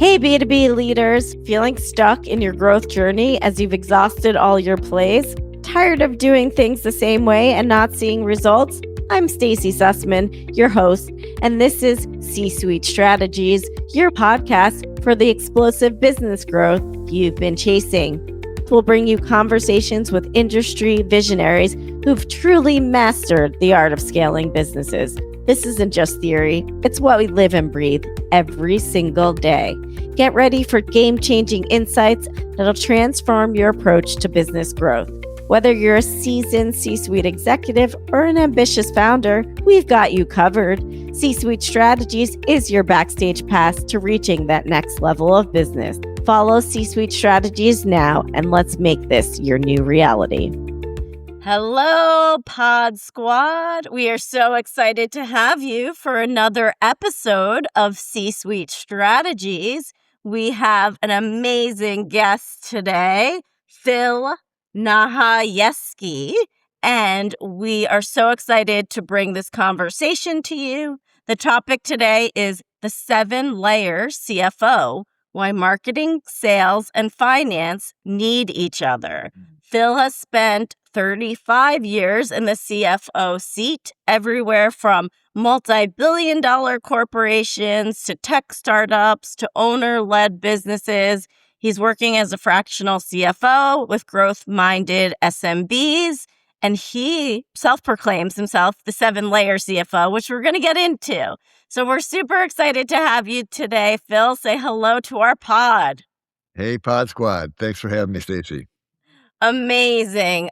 Hey, B2B leaders, feeling stuck in your growth journey as you've exhausted all your plays? Tired of doing things the same way and not seeing results? I'm Stacie Sussman, your host, and this is C-Suite Strategies, your podcast for the explosive business growth you've been chasing. We'll bring you conversations with industry visionaries who've truly mastered the art of scaling businesses. This isn't just theory, it's what we live and breathe every single day. Get ready for game-changing insights that'll transform your approach to business growth. Whether you're a seasoned C-Suite executive or an ambitious founder, we've got you covered. C-Suite Strategies is your backstage pass to reaching that next level of business. Follow C-Suite Strategies now, and let's make this your new reality. Hello, Pod Squad. We are so excited to have you for another episode of C-Suite Strategies. We have an amazing guest today, Phil Nahajewski, and we are so excited to bring this conversation to you. The topic today is the 7-layer CFO, why marketing, sales, and finance need each other. Phil has spent 35 years in the CFO seat, everywhere from multi-billion-dollar corporations to tech startups to owner-led businesses. He's working as a fractional CFO with growth-minded SMBs, and he self-proclaims himself the 7-layer CFO, which we're going to get into. So we're super excited to have you today, Phil. Say hello to our pod. Hey, Pod Squad. Thanks for having me, Stacie. Amazing.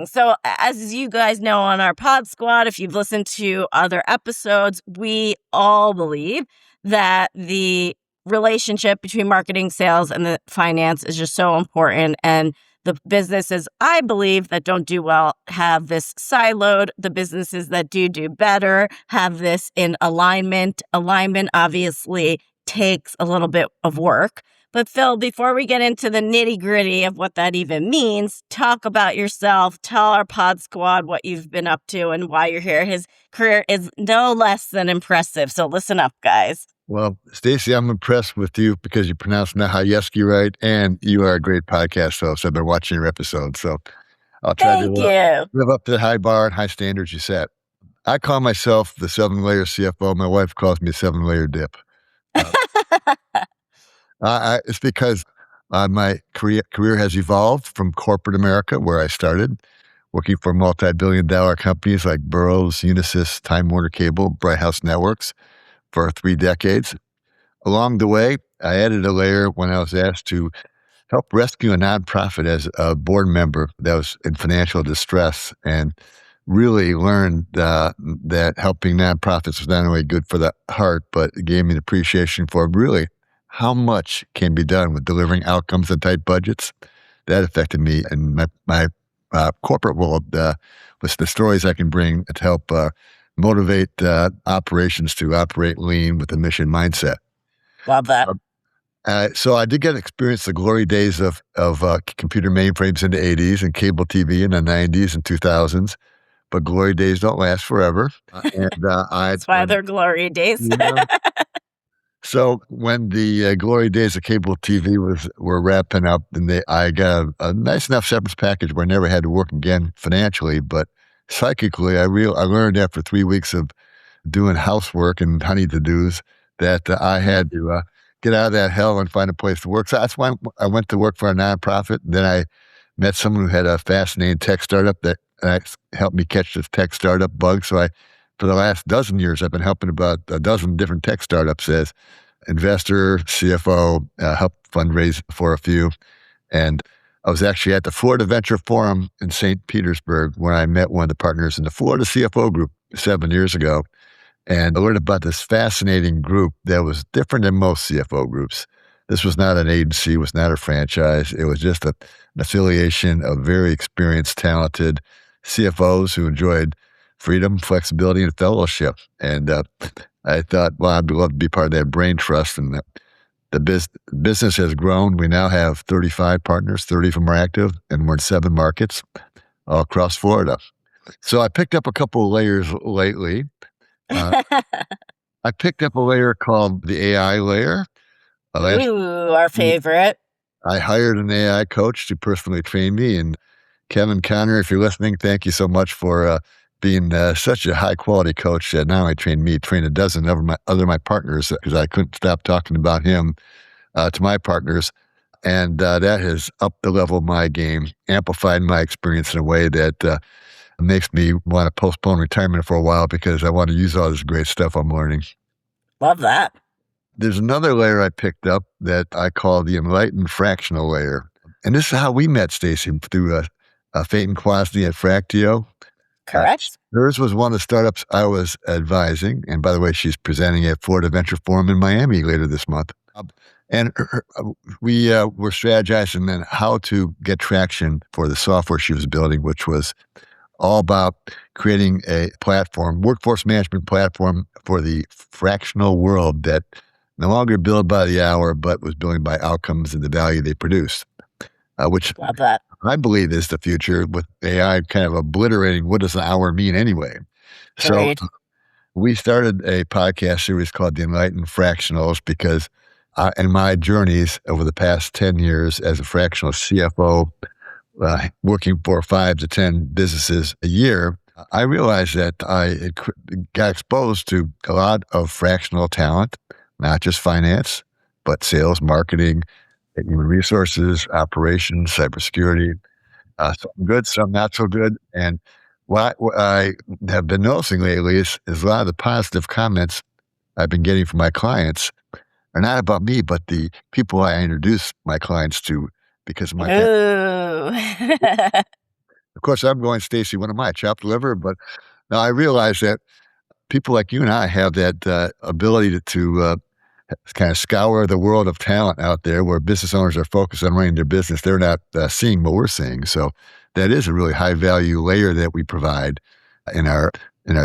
So as you guys know on our Pod Squad, if you've listened to other episodes, we all believe that the relationship between marketing, sales, and the finance is just so important. And the businesses, I believe, that don't do well have this siloed. The businesses that do better have this in alignment. Alignment obviously takes a little bit of work. But Phil, before we get into the nitty-gritty of what that even means, talk about yourself. Tell our Pod Squad what you've been up to and why you're here. His career is no less than impressive. So listen up, guys. Well, Stacie, I'm impressed with you because you pronounce Nahajewski right, and you are a great podcast host. I've been watching your episodes, so I'll try to live up to the high bar and high standards you set. I call myself the 7-layer CFO. My wife calls me 7-layer dip. It's because my career has evolved from corporate America, where I started, working for multi-billion-dollar companies like Burroughs, Unisys, Time Warner Cable, Bright House Networks for 3 decades. Along the way, I added a layer when I was asked to help rescue a nonprofit as a board member that was in financial distress, and really learned that helping nonprofits was not only good for the heart, but it gave me an appreciation for really how much can be done with delivering outcomes and tight budgets. That affected me in my corporate world with the stories I can bring to help motivate operations to operate lean with a mission mindset. Love that. So I did get to experience the glory days of computer mainframes in the 80s and cable TV in the 90s and 2000s, but glory days don't last forever. That's why they're glory days. So when the glory days of cable TV were wrapping up, and I got a nice enough severance package where I never had to work again financially, but psychically, I learned after 3 weeks of doing housework and honey to-dos that I had to get out of that hell and find a place to work. So that's why I went to work for a nonprofit. Then I met someone who had a fascinating tech startup that helped me catch this tech startup bug. So for the last dozen years, I've been helping about a dozen different tech startups as investor, CFO, helped fundraise for a few. And I was actually at the Florida Venture Forum in St. Petersburg when I met one of the partners in the Florida CFO Group 7 years ago. And I learned about this fascinating group that was different than most CFO groups. This was not an agency, it was not a franchise. It was just an affiliation of very experienced, talented CFOs who enjoyed freedom, flexibility, and fellowship. And I thought, well, I'd love to be part of that brain trust. And the business has grown. We now have 35 partners, 30 of them are active, and we're in 7 markets all across Florida. So I picked up a couple of layers lately. I picked up a layer called the AI layer, Ooh, our favorite. I hired an AI coach to personally train me. And Kevin Conner, if you're listening, thank you so much for being such a high quality coach that not only trained me, trained a dozen of my partners, because I couldn't stop talking about him to my partners. And that has upped the level of my game, amplified my experience in a way that makes me want to postpone retirement for a while because I want to use all this great stuff I'm learning. Love that. There's another layer I picked up that I call the enlightened fractional layer. And this is how we met, Stacie, through Phaeton Kwasny at Fractio. Correct. Hers was one of the startups I was advising. And by the way, she's presenting at Florida Venture Forum in Miami later this month. And we were strategizing then how to get traction for the software she was building, which was all about creating a platform, workforce management platform for the fractional world that no longer billed by the hour, but was billing by outcomes and the value they produced, which Love that. I believe is the future, with AI kind of obliterating what does an hour mean anyway. Great. So we started a podcast series called The Enlightened Fractionals because in my journeys over the past 10 years as a fractional CFO, working for 5 to 10 businesses a year, I realized that I got exposed to a lot of fractional talent, not just finance, but sales, marketing, human resources, operations, cybersecurity, some good, some not so good. And what I have been noticing lately is a lot of the positive comments I've been getting from my clients are not about me, but the people I introduce my clients to because of my Of course, I'm going, Stacie, what am I, chopped liver? But now I realize that people like you and I have that ability to kind of scour the world of talent out there where business owners are focused on running their business. They're not seeing what we're seeing. So that is a really high value layer that we provide in our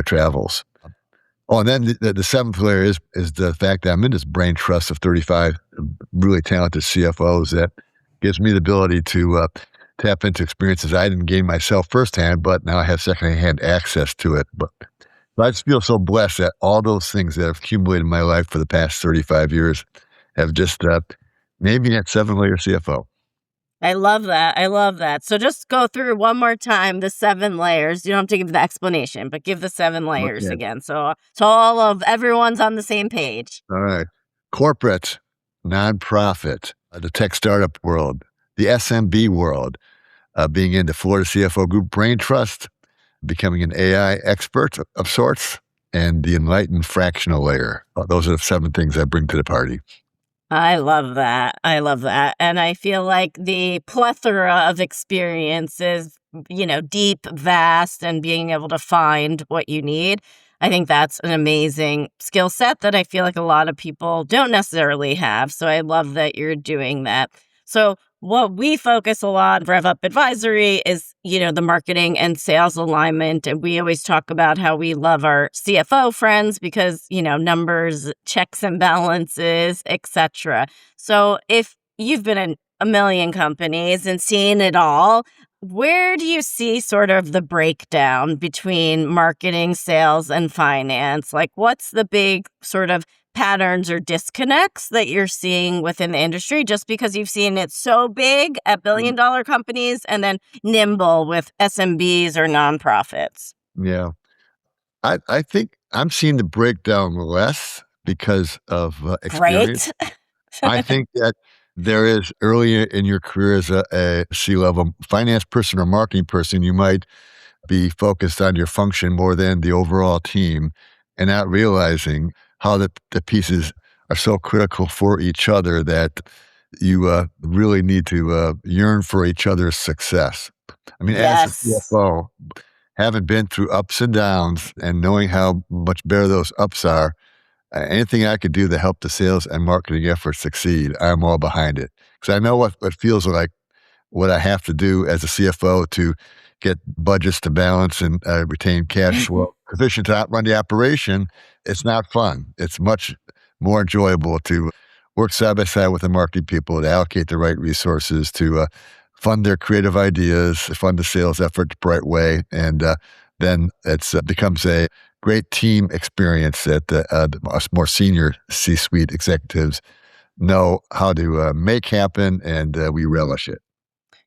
travels. Oh, and then the seventh layer is the fact that I'm in this brain trust of 35 really talented CFOs that gives me the ability to tap into experiences I didn't gain myself firsthand, but now I have secondhand access to it. But I just feel so blessed that all those things that have accumulated in my life for the past 35 years have just made me that 7-layer CFO. I love that. I love that. So just go through one more time the 7 layers. You don't have to give the explanation, but give the 7 layers again. So all of everyone's on the same page. All right. Corporate, nonprofit, the tech startup world, the SMB world, being in the Florida CFO Group brain trust, becoming an AI expert of sorts, and the enlightened fractional layer. Those are the 7 things I bring to the party. I love that. I love that. And I feel like the plethora of experiences, deep, vast, and being able to find what you need. I think that's an amazing skill set that I feel like a lot of people don't necessarily have. So I love that you're doing that. So what we focus a lot, Rev Up Advisory, is, the marketing and sales alignment. And we always talk about how we love our CFO friends because, numbers, checks and balances, etc. So if you've been in a million companies and seen it all, where do you see sort of the breakdown between marketing, sales, and finance? Like, what's the big sort of patterns or disconnects that you're seeing within the industry, just because you've seen it so big at billion-dollar companies and then nimble with SMBs or nonprofits? Yeah. I think I'm seeing the breakdown less because of experience. Great. I think that there is early in your career as a C-level finance person or marketing person, you might be focused on your function more than the overall team and not realizing how the pieces are so critical for each other that you really need to yearn for each other's success. I mean, as a CFO, having been through ups and downs and knowing how much better those ups are, anything I could do to help the sales and marketing efforts succeed, I'm all behind it. Because I know what feels like, what I have to do as a CFO to get budgets to balance and retain cash flow sufficient to outrun the operation. It's not fun. It's much more enjoyable to work side by side with the marketing people to allocate the right resources to fund their creative ideas, fund the sales effort the right way, and then it becomes a great team experience that us more senior C-suite executives know how to make happen, and we relish it.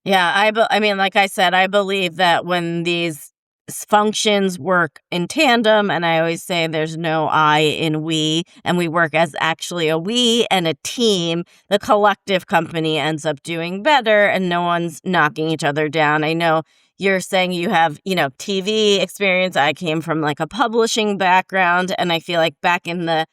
Yeah, I mean, like I said, I believe that when these functions work in tandem, and I always say there's no I in we, and we work as actually a we and a team, the collective company ends up doing better and no one's knocking each other down. I know you're saying you have, TV experience. I came from like a publishing background, and I feel like back in the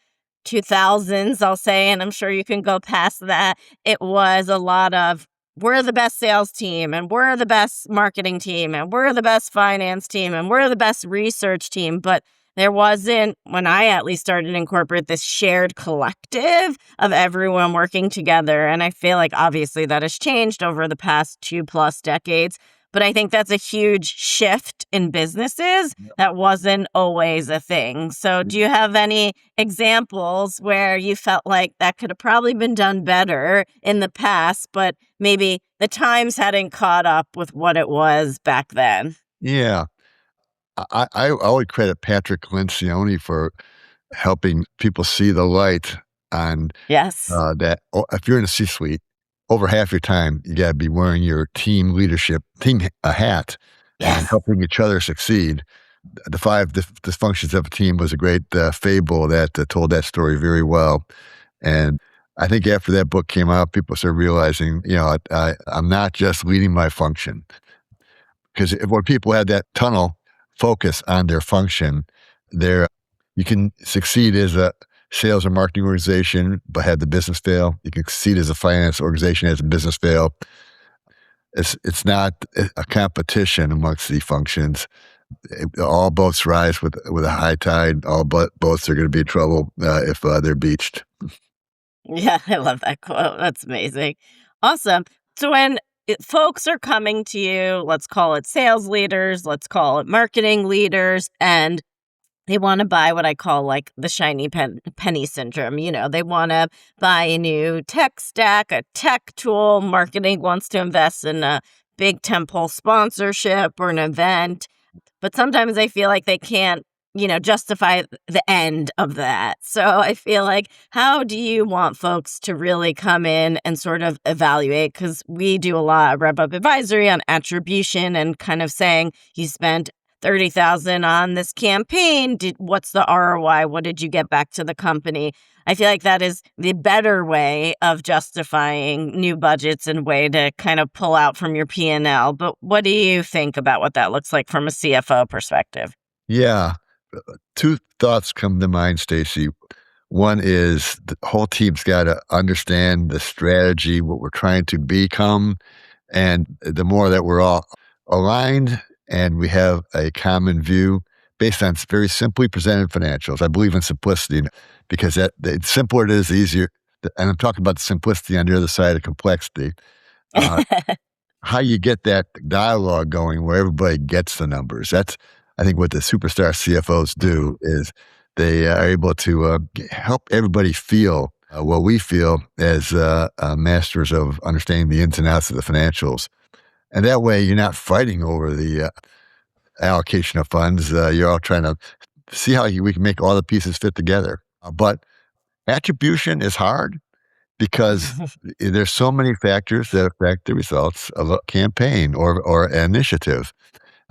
2000s, I'll say, and I'm sure you can go past that, it was a lot of we're the best sales team and we're the best marketing team and we're the best finance team and we're the best research team. But there wasn't, when I at least started to incorporate this shared collective of everyone working together. And I feel like obviously that has changed over the past 2+ decades. But I think that's a huge shift in businesses that wasn't always a thing. So, do you have any examples where you felt like that could have probably been done better in the past, but maybe the times hadn't caught up with what it was back then? Yeah. I always credit Patrick Lencioni for helping people see the light on Yes. that. If you're in a C-suite, over half your time, you got to be wearing your team leadership a hat and Yes. helping each other succeed. The five dysfunctions of a team was a great fable that told that story very well. And I think after that book came out, people started realizing, I'm not just leading my function. Because when people had that tunnel focus on their function, there you can succeed as a sales and marketing organization, but have the business fail. You can succeed as a finance organization, as a business fail. It's not a competition amongst the functions. All boats rise with a high tide. All boats are going to be in trouble if they're beached. Yeah, I love that quote. That's amazing. Awesome. So when folks are coming to you, let's call it sales leaders, let's call it marketing leaders, and they want to buy what I call like the shiny penny syndrome. They want to buy a new tech stack, a tech tool. Marketing wants to invest in a big temple sponsorship or an event. But sometimes I feel like they can't, justify the end of that. So I feel like, how do you want folks to really come in and sort of evaluate? Because we do a lot of Rev Up Advisory on attribution and kind of saying you spent 30,000 on this campaign. What's the ROI? What did you get back to the company? I feel like that is the better way of justifying new budgets and way to kind of pull out from your P&L. But what do you think about what that looks like from a CFO perspective? Yeah. Two thoughts come to mind, Stacie. One is the whole team's got to understand the strategy, what we're trying to become. And the more that we're all aligned and we have a common view based on very simply presented financials. I believe in simplicity because the simpler it is, the easier. And I'm talking about the simplicity on the other side of complexity. Uh, how you get that dialogue going where everybody gets the numbers. That's, I think, what the superstar CFOs do is they are able to help everybody feel what we feel as masters of understanding the ins and outs of the financials. And that way you're not fighting over the allocation of funds. You're all trying to see how we can make all the pieces fit together. But attribution is hard because there's so many factors that affect the results of a campaign or an initiative.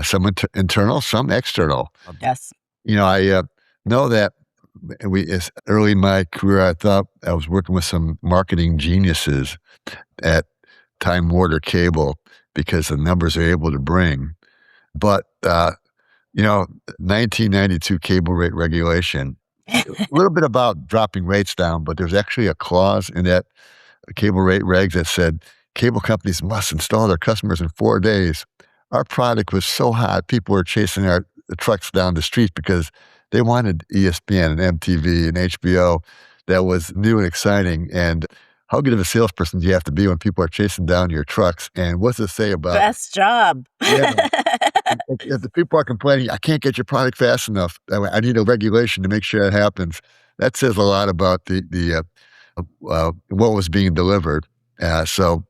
Some internal, some external. Yes. I know that early in my career, I thought I was working with some marketing geniuses at Time Warner Cable because the numbers they're able to bring. But, 1992 cable rate regulation, a little bit about dropping rates down, but there's actually a clause in that cable rate regs that said cable companies must install their customers in 4 days. Our product was so hot, people were chasing the trucks down the street because they wanted ESPN and MTV and HBO that was new and exciting. And how good of a salesperson do you have to be when people are chasing down your trucks? And what's it say about Best job. yeah, if the people are complaining, I can't get your product fast enough. I need a regulation to make sure that happens. That says a lot about the what was being delivered. So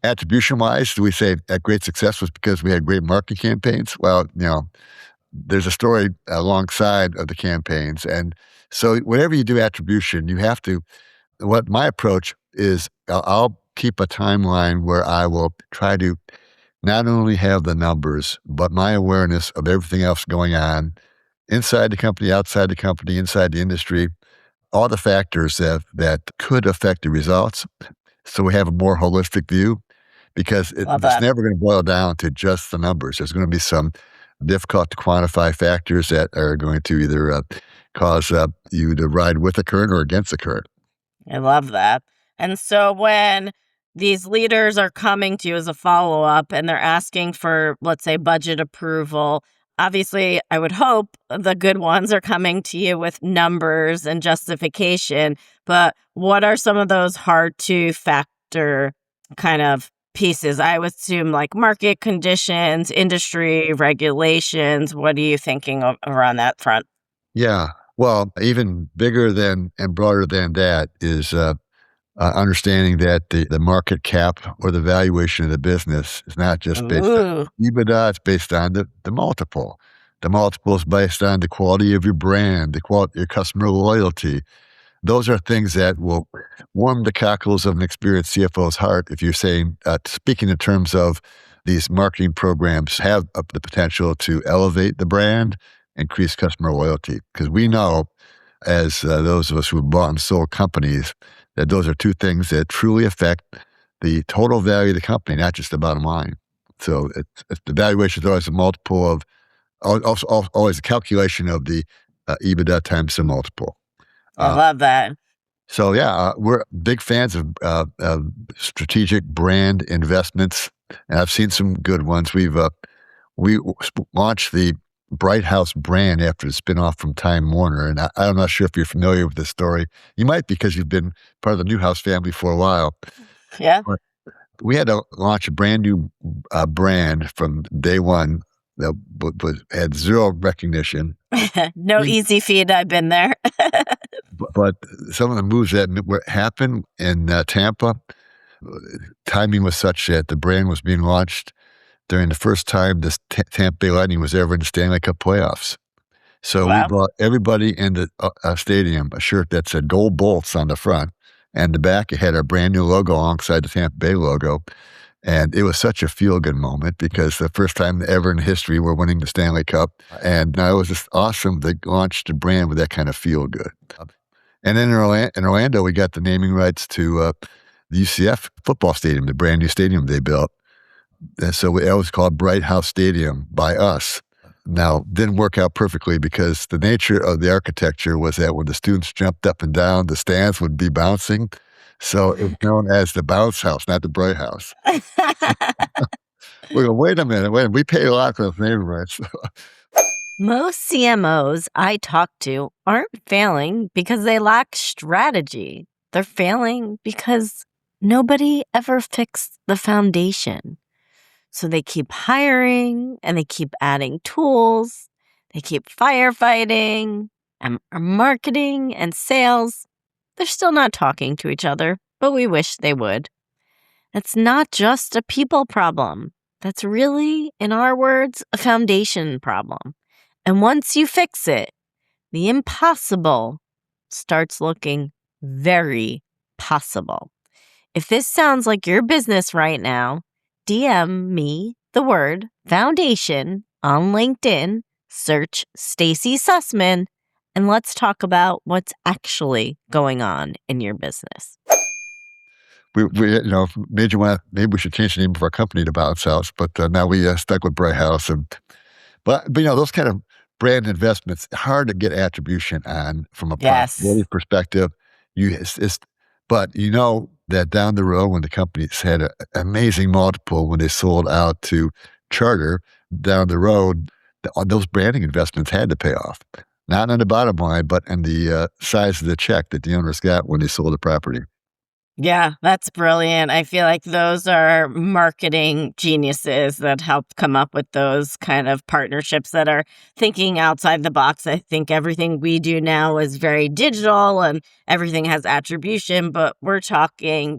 attribution wise, do we say that great success was because we had great marketing campaigns? Well, there's a story alongside of the campaigns. And so whenever you do attribution, you have to What my approach is, I'll keep a timeline where I will try to not only have the numbers, but my awareness of everything else going on inside the company, outside the company, inside the industry, all the factors that could affect the results. So we have a more holistic view because Love it's that. never going to boil down to just the numbers. There's going to be some difficult to quantify factors that are going to either cause you to ride with the current or against the current. I love that. And so when these leaders are coming to you as a follow up and they're asking for, let's say, budget approval, obviously, I would hope the good ones are coming to you with numbers and justification. But what are some of those hard to factor kind of pieces? I would assume like market conditions, industry regulations. What are you thinking around that front? Yeah. Well, even bigger than and broader than that is understanding that the market cap or the valuation of the business is not just based on Ooh, EBITDA, it's based on the multiple. The multiple is based on the quality of your brand, the quality, your customer loyalty. Those are things that will warm the cockles of an experienced CFO's heart if you're saying, speaking in terms of these marketing programs have the potential to elevate the brand, increase customer loyalty. Because we know, as those of us who have bought and sold companies, that those are two things that truly affect the total value of the company, not just the bottom line. So the valuation is always a multiple of, also always a calculation of the EBITDA times the multiple. I Uh, love that. so yeah, we're big fans of strategic brand investments, and I've seen some good ones. We launched the Bright House brand after the spinoff from Time Warner, and I'm not sure if you're familiar with this story. You might because you've been part of the Newhouse family for a while. Yeah. But we had to launch a brand new brand from day one that had zero recognition. No easy feat. I've been there. But some of the moves that happened in Tampa, timing was such that the brand was being launched during the first time this Tampa Bay Lightning was ever in the Stanley Cup playoffs. So we Wow. brought everybody in the stadium a shirt that said Gold Bolts on the front, and the back it had our brand new logo alongside the Tampa Bay logo. And it was such a feel-good moment because the first time ever in history we're winning the Stanley Cup. And it was just awesome to launch the brand with that kind of feel-good. And then in Orlando, we got the naming rights to the UCF football stadium, the brand new stadium they built. And so it was called Bright House Stadium by us. Now, didn't work out perfectly because the nature of the architecture was that when the students jumped up and down, the stands would be bouncing. So it was known as the Bounce House, not the Bright House. We go, wait a minute, we paid a lot for those naming rights. Most CMOs I talk to aren't failing because they lack strategy. They're failing because nobody ever fixed the foundation. So they keep hiring and they keep adding tools. They keep firefighting and marketing and sales. They're still not talking to each other, but we wish they would. It's not just a people problem. That's really, in our words, a foundation problem. And once you fix it, the impossible starts looking very possible. If this sounds like your business right now, DM me the word foundation on LinkedIn, search Stacie Sussman, and let's talk about what's actually going on in your business. We maybe we should change the name of our company to Bounce House, but now we stuck with Bright House. But those kind of brand investments, hard to get attribution on from a Yes. profitability perspective. But you know that down the road when the companies had an amazing multiple when they sold out to Charter, down the road, those branding investments had to pay off. Not on the bottom line, but in the size of the check that the owners got when they sold the property. Yeah, that's brilliant. I feel like those are marketing geniuses that helped come up with those kind of partnerships that are thinking outside the box. I think everything we do now is very digital and everything has attribution, but we're talking,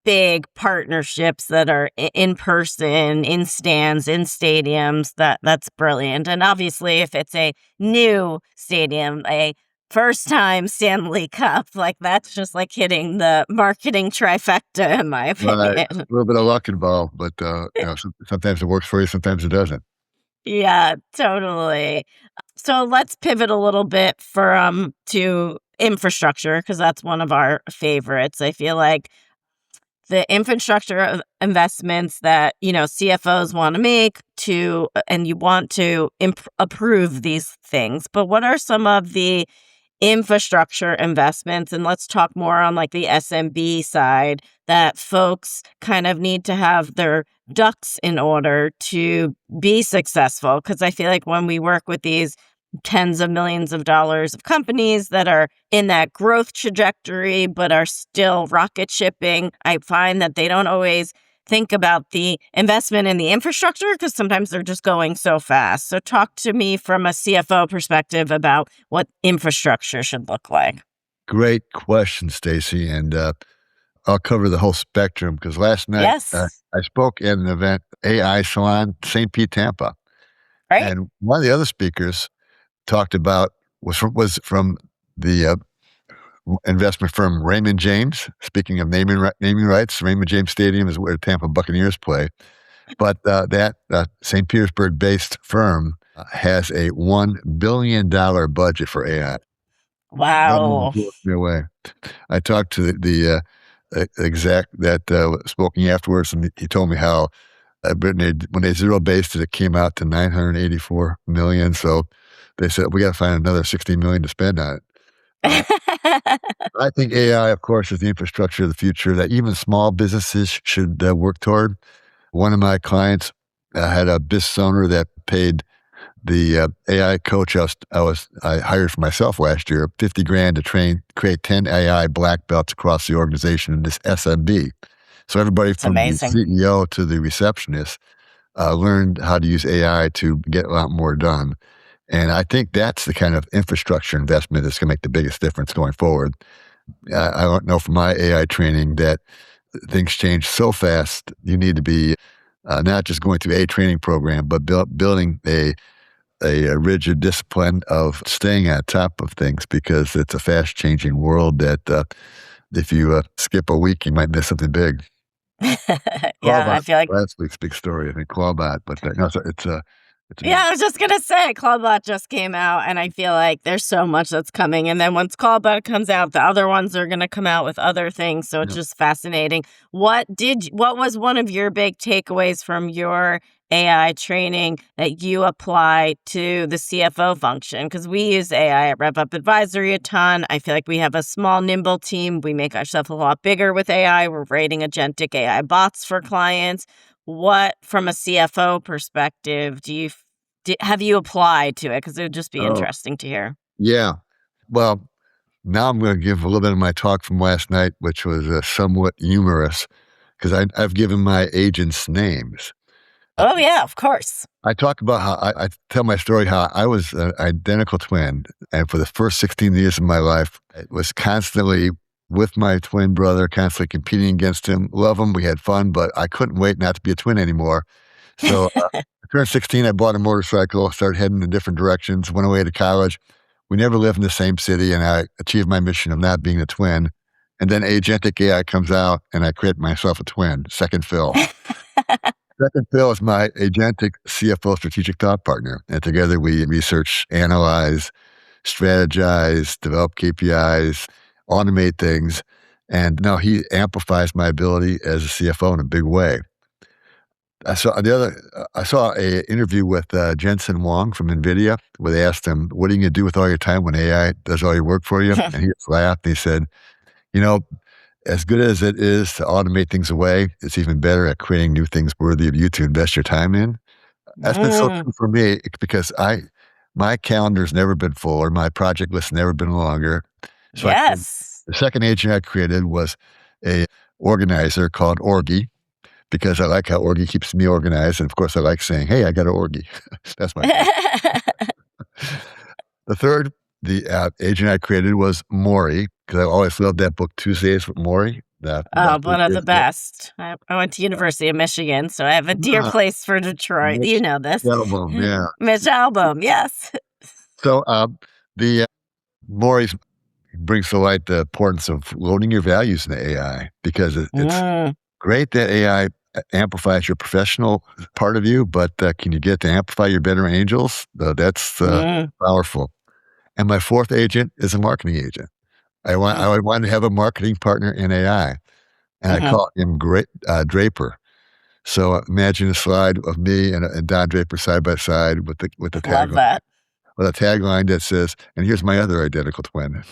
big partnerships that are in person, in stands, in stadiums. That's brilliant. And obviously, if it's a new stadium, a first time Stanley Cup. Like, that's just like hitting the marketing trifecta, in my Right. opinion. A little bit of luck involved, but sometimes it works for you, sometimes it doesn't. Yeah, totally. So let's pivot a little bit from to infrastructure, because that's one of our favorites. I feel like the infrastructure of investments that, CFOs want to make and you want to approve these things. But what are some of the infrastructure investments, and let's talk more on like the SMB side, that folks kind of need to have their ducks in order to be successful? Because I feel like when we work with these tens of millions of dollars of companies that are in that growth trajectory but are still rocket shipping, I find that they don't always think about the investment in the infrastructure because sometimes they're just going so fast. So talk to me from a CFO perspective about what infrastructure should look like. Great question, Stacie, and I'll cover the whole spectrum because last night Yes. I spoke at an event, AI Salon, St. Pete, Tampa, Right? and one of the other speakers talked about was from the investment firm Raymond James. Speaking of naming rights, Raymond James Stadium is where Tampa Buccaneers play. But that St. Petersburg-based firm has a $1 billion budget for AI. That one Wow. blew me away. I talked to the exec that was spoken afterwards, and he told me how when they zero based it, it came out to 984 million. So they said we got to find another 60 million to spend on it. I think AI, of course, is the infrastructure of the future that even small businesses should work toward. One of my clients had a business owner that paid the AI coach I hired for myself last year, 50 grand to create 10 AI black belts across the organization in this SMB. So everybody It's from the amazing. CEO to the receptionist learned how to use AI to get a lot more done. And I think that's the kind of infrastructure investment that's going to make the biggest difference going forward. I don't know from my AI training that things change so fast. You need to be not just going through a training program, but building a rigid discipline of staying on top of things because it's a fast changing world that if you skip a week, you might miss something big. Yeah, I Clawbot, feel like. last week's big story, I think Clawbot, but no, it's Yeah, amazing. I was just gonna say Clawbot just came out, and I feel like there's so much that's coming. And then once Clawbot comes out, the other ones are gonna come out with other things. So it's Yeah. just fascinating. What was one of your big takeaways from your AI training that you apply to the CFO function? Because we use AI at RevUp Advisory a ton. I feel like we have a small, nimble team. We make ourselves a lot bigger with AI. We're writing agentic AI bots for clients. What, from a CFO perspective, have you applied to it? Because it would just be Oh, interesting to hear. yeah. Well, now I'm going to give a little bit of my talk from last night, which was somewhat humorous because I've given my agents names. Uh, Oh, yeah, of course. I talk about how I tell my story how I was an identical twin, and for the first 16 years of my life, I was constantly with my twin brother, constantly competing against him. Love him, we had fun, but I couldn't wait not to be a twin anymore. So I turned 16, I bought a motorcycle, started heading in different directions, went away to college. We never lived in the same city, and I achieved my mission of not being a twin. And then Agentic AI comes out, and I create myself a twin, second Phil. Second Phil is my agentic CFO strategic thought partner. And together we research, analyze, strategize, develop KPIs, automate things. And now he amplifies my ability as a CFO in a big way. I saw a interview with Jensen Huang from NVIDIA where they asked him, what are you going to do with all your time when AI does all your work for you? And he just laughed and he said, you know, as good as it is to automate things away, it's even better at creating new things worthy of you to invest your time in. That's been so Mm, true for me because my calendar's never been fuller, my project list's never been longer. So yes. the second agent I created was a organizer called Orgy because I like how Orgy keeps me organized, and of course I like saying, "Hey, I got an Orgy." That's my favorite. The third, agent I created was Maury because I always loved that book Tuesdays with Maury. Oh, About 30 one of the years ago. best. I went to University of Michigan, so I have a dear Ah, place for Detroit. You Mitch know this. Albom, yeah. Mitch Album, yes. So, the Maurice brings to light the importance of loading your values into AI because it's Mm, great that AI amplifies your professional part of you, but can you get to amplify your better angels? That's mm, powerful. And my fourth agent is a marketing agent. mm, I want to have a marketing partner in AI, and I mhm. call him Great Draper. So imagine a slide of me and Don Draper side by side with the Love tagline that. that says, "And here's my other identical twin."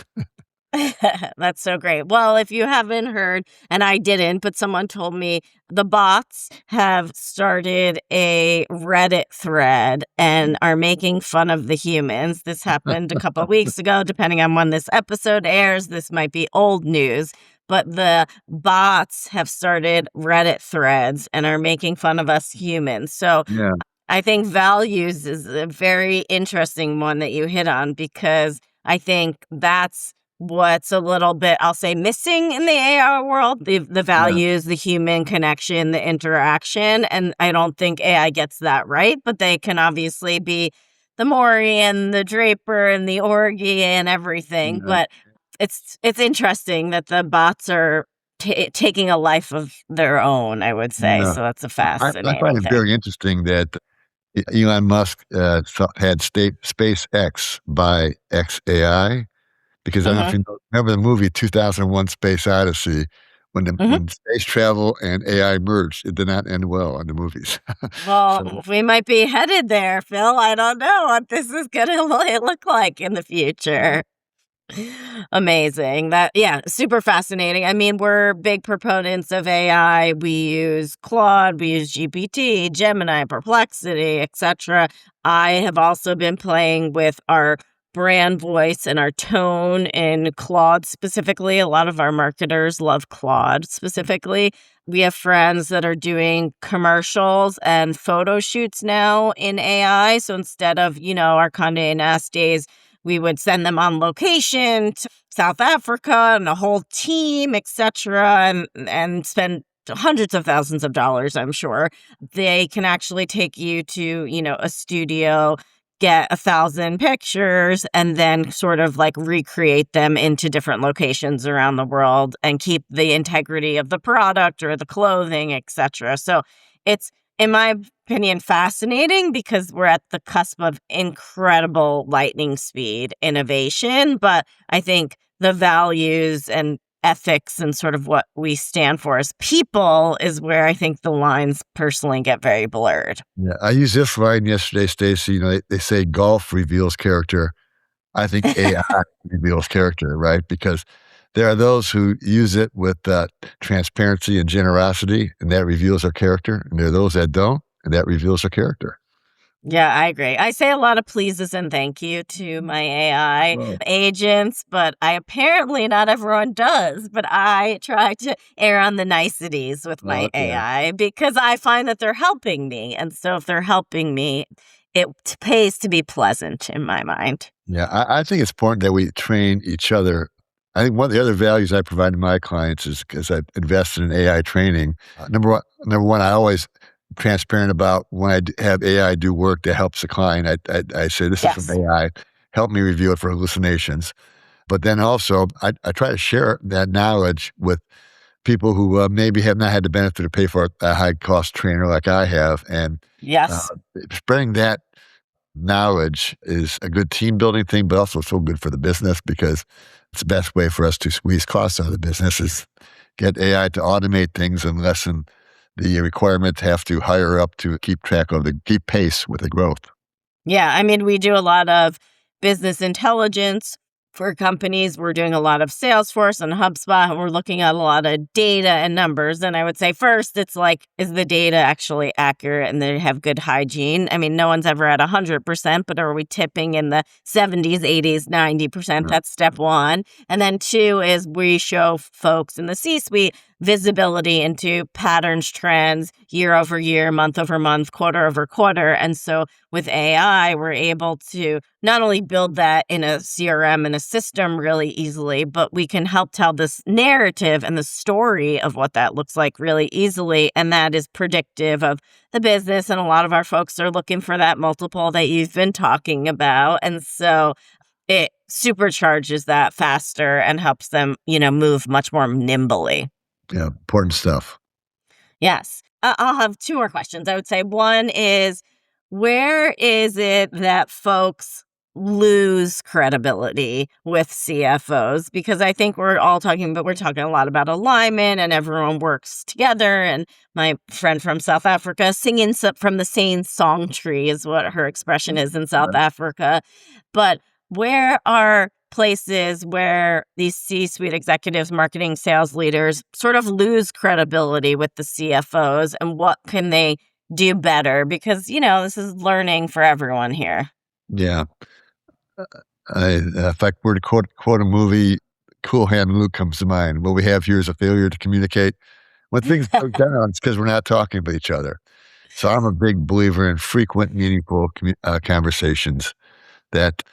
That's so great. Well, if you haven't heard, and I didn't, but someone told me the bots have started a Reddit thread and are making fun of the humans. This happened a couple of weeks ago. Depending on when this episode airs, this might be old news. But the bots have started Reddit threads and are making fun of us humans. So Yeah, I think values is a very interesting one that you hit on because I think that's what's a little bit, I'll say, missing in the AI world, the yeah, values, the human connection, the interaction. And I don't think AI gets that right, but they can obviously be the Maury and the Draper and the Orgy and everything. yeah, But it's interesting that the bots are taking a life of their own, I would say. yeah. So that's a I find fascinating it thing. very interesting that Elon Musk had SpaceX by XAI because I don't know if Hmm. you remember the movie 2001: Space Odyssey when space travel and AI merged. It did not end well in the movies. Well, So we might be headed there, Phil. I don't know what this is going to look like in the future. Amazing. That, yeah, super fascinating. I mean, we're big proponents of AI. We use Claude, we use GPT, Gemini, Perplexity, etc. I have also been playing with our brand voice and our tone in Claude specifically. A lot of our marketers love Claude specifically. We have friends that are doing commercials and photo shoots now in AI. So instead of, our Condé Nast days, we would send them on location to South Africa and a whole team, etc., and spend hundreds of thousands of dollars, I'm sure. They can actually take you to, a studio, get 1,000 pictures, and then sort of like recreate them into different locations around the world and keep the integrity of the product or the clothing, etc. So it's, in my opinion, fascinating because we're at the cusp of incredible lightning speed innovation. But I think the values and ethics and sort of what we stand for as people is where I think the lines personally get very blurred. yeah, I used this line yesterday, Stacy. They say golf reveals character. I think AI reveals character, right? Because there are those who use it with transparency and generosity, and that reveals their character. And there are those that don't, and that reveals their character. Yeah, I agree. I say a lot of pleases and thank you to my AI Oh, agents, but I apparently not everyone does. But I try to err on the niceties with my okay. AI because I find that they're helping me. And so if they're helping me, it pays to be pleasant in my mind. Yeah, I think it's important that we train each other. I think one of the other values I provide to my clients is because I invested in AI training. Number one, I always transparent about when have AI do work that helps the client. I say this is from Yes. AI. Help me review it for hallucinations. But then also, I try to share that knowledge with people who maybe have not had the benefit to pay for a high cost trainer like I have, and uh, Yes. spreading that knowledge is a good team building thing, but also so good for the business because it's the best way for us to squeeze costs out of the business is get AI to automate things and lessen the requirement to have to hire up to keep pace with the growth. Yeah, I mean, we do a lot of business intelligence for companies. We're doing a lot of Salesforce and HubSpot, and we're looking at a lot of data and numbers. And I would say first, it's like, is the data actually accurate and they have good hygiene? I mean, no one's ever at 100%, but are we tipping in the 70s, 80s, 90%? Yeah. That's step one. And then two is we show folks in the C-suite visibility into patterns, trends, year over year, month over month, quarter over quarter. And so with AI, we're able to not only build that in a CRM and a system really easily, but we can help tell this narrative and the story of what that looks like really easily. And that is predictive of the business. And a lot of our folks are looking for that multiple that you've been talking about. And so it supercharges that faster and helps them, move much more nimbly. Yeah, important stuff. Yes. I'll have two more questions. I would say one is, where is it that folks lose credibility with CFOs? Because I think we're talking a lot about alignment and everyone works together. And my friend from South Africa singing from the same song tree is what her expression is in South Africa. But where are places where these C-suite executives, marketing, sales leaders sort of lose credibility with the CFOs, and what can they do better? Because, this is learning for everyone here. Yeah. If I were to quote a movie, Cool Hand Luke comes to mind. What we have here is a failure to communicate. When things go down, it's because we're not talking with each other. So I'm a big believer in frequent, meaningful conversations, that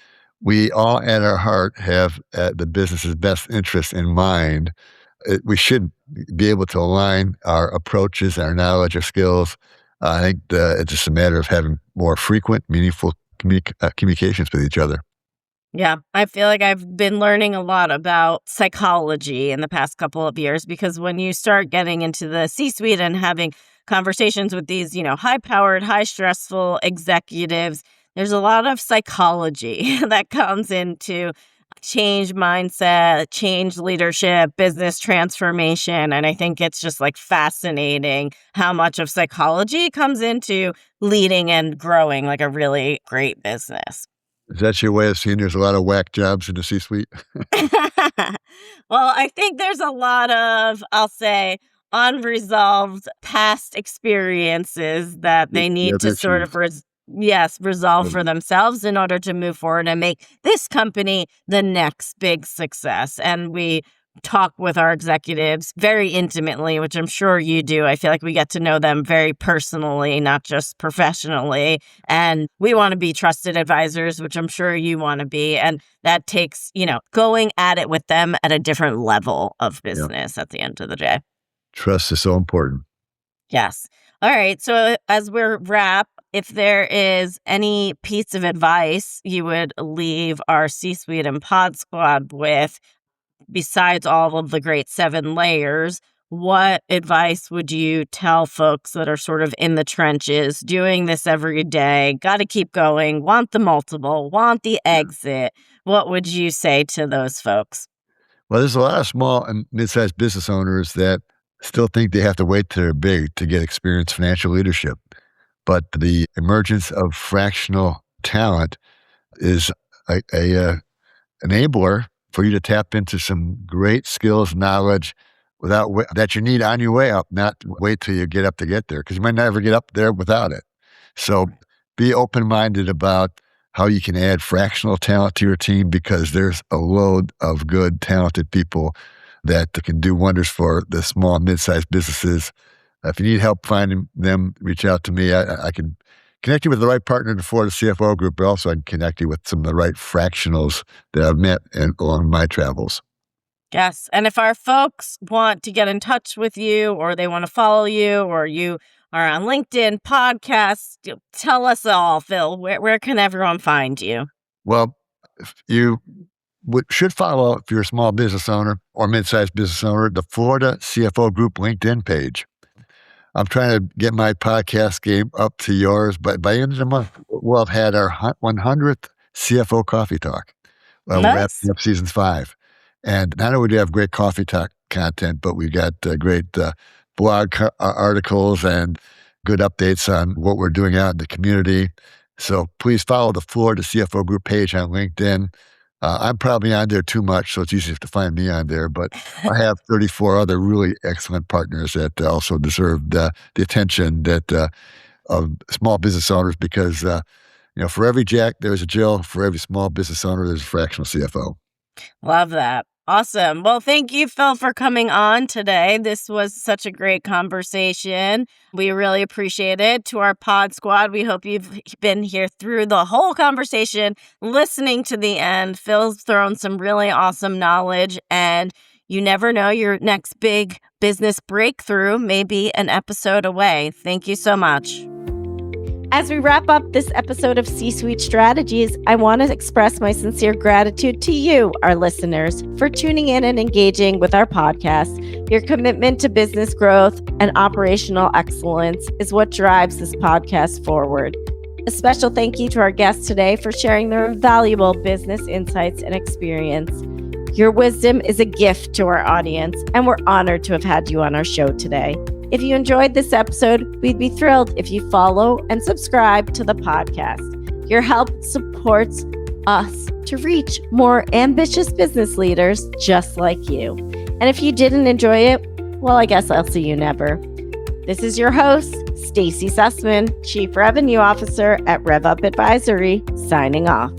we all at our heart have the business's best interest in mind. We should be able to align our approaches, our knowledge, our skills. I think it's just a matter of having more frequent, meaningful communications with each other. Yeah, I feel like I've been learning a lot about psychology in the past couple of years, because when you start getting into the C-suite and having conversations with these, high-powered, high-stressful executives, there's a lot of psychology that comes into change mindset, change leadership, business transformation. And I think it's just like fascinating how much of psychology comes into leading and growing like a really great business. Is that your way of seeing there's a lot of whack jobs in the C-suite? Well, I think there's a lot of, I'll say, unresolved past experiences that they need to sort of resolve for themselves in order to move forward and make this company the next big success. And we talk with our executives very intimately, which I'm sure you do. I feel like we get to know them very personally, not just professionally. And we want to be trusted advisors, which I'm sure you want to be. And that takes, going at it with them at a different level of business at the end of the day. Trust is so important. Yes. All right. So as we're wrap, if there is any piece of advice you would leave our C-suite and pod squad with, besides all of the great 7 layers, what advice would you tell folks that are sort of in the trenches, doing this every day, got to keep going, want the multiple, want the exit? What would you say to those folks? Well, there's a lot of small and mid-sized business owners that still think they have to wait till they're big to get experienced financial leadership. But the emergence of fractional talent is a enabler for you to tap into some great skills, knowledge that you need on your way up, not wait till you get up to get there, because you might never get up there without it. So be open-minded about how you can add fractional talent to your team, because there's a load of good, talented people that can do wonders for the small, mid-sized businesses. If you need help finding them, reach out to me. I can connect you with the right partner in the Florida CFO Group, but also I can connect you with some of the right fractionals that I've met along my travels. Yes. And if our folks want to get in touch with you, or they want to follow you, or you are on LinkedIn, podcasts, tell us all, Phil. Where can everyone find you? Well, if you should follow, if you're a small business owner or mid-sized business owner, the Florida CFO Group LinkedIn page. I'm trying to get my podcast game up to yours, but by the end of the month, we'll have had our 100th CFO Coffee Talk. Nice. We're wrapping up season 5. And not only do we have great coffee talk content, but we've got great blog articles and good updates on what we're doing out in the community. So please follow the Florida CFO Group page on LinkedIn. I'm probably on there too much, so it's easy to find me on there. But I have 34 other really excellent partners that also deserve the attention of small business owners, because for every Jack, there's a Jill. For every small business owner, there's a fractional CFO. Love that. Awesome. Well, thank you, Phil, for coming on today. This was such a great conversation. We really appreciate it. To our pod squad, we hope you've been here through the whole conversation, listening to the end. Phil's thrown some really awesome knowledge, and you never know, your next big business breakthrough may be an episode away. Thank you so much. As we wrap up this episode of C-Suite Strategies, I want to express my sincere gratitude to you, our listeners, for tuning in and engaging with our podcast. Your commitment to business growth and operational excellence is what drives this podcast forward. A special thank you to our guests today for sharing their valuable business insights and experience. Your wisdom is a gift to our audience, and we're honored to have had you on our show today. If you enjoyed this episode, we'd be thrilled if you follow and subscribe to the podcast. Your help supports us to reach more ambitious business leaders just like you. And if you didn't enjoy it, well, I guess I'll see you never. This is your host, Stacie Sussman, Chief Revenue Officer at RevUp Advisory, signing off.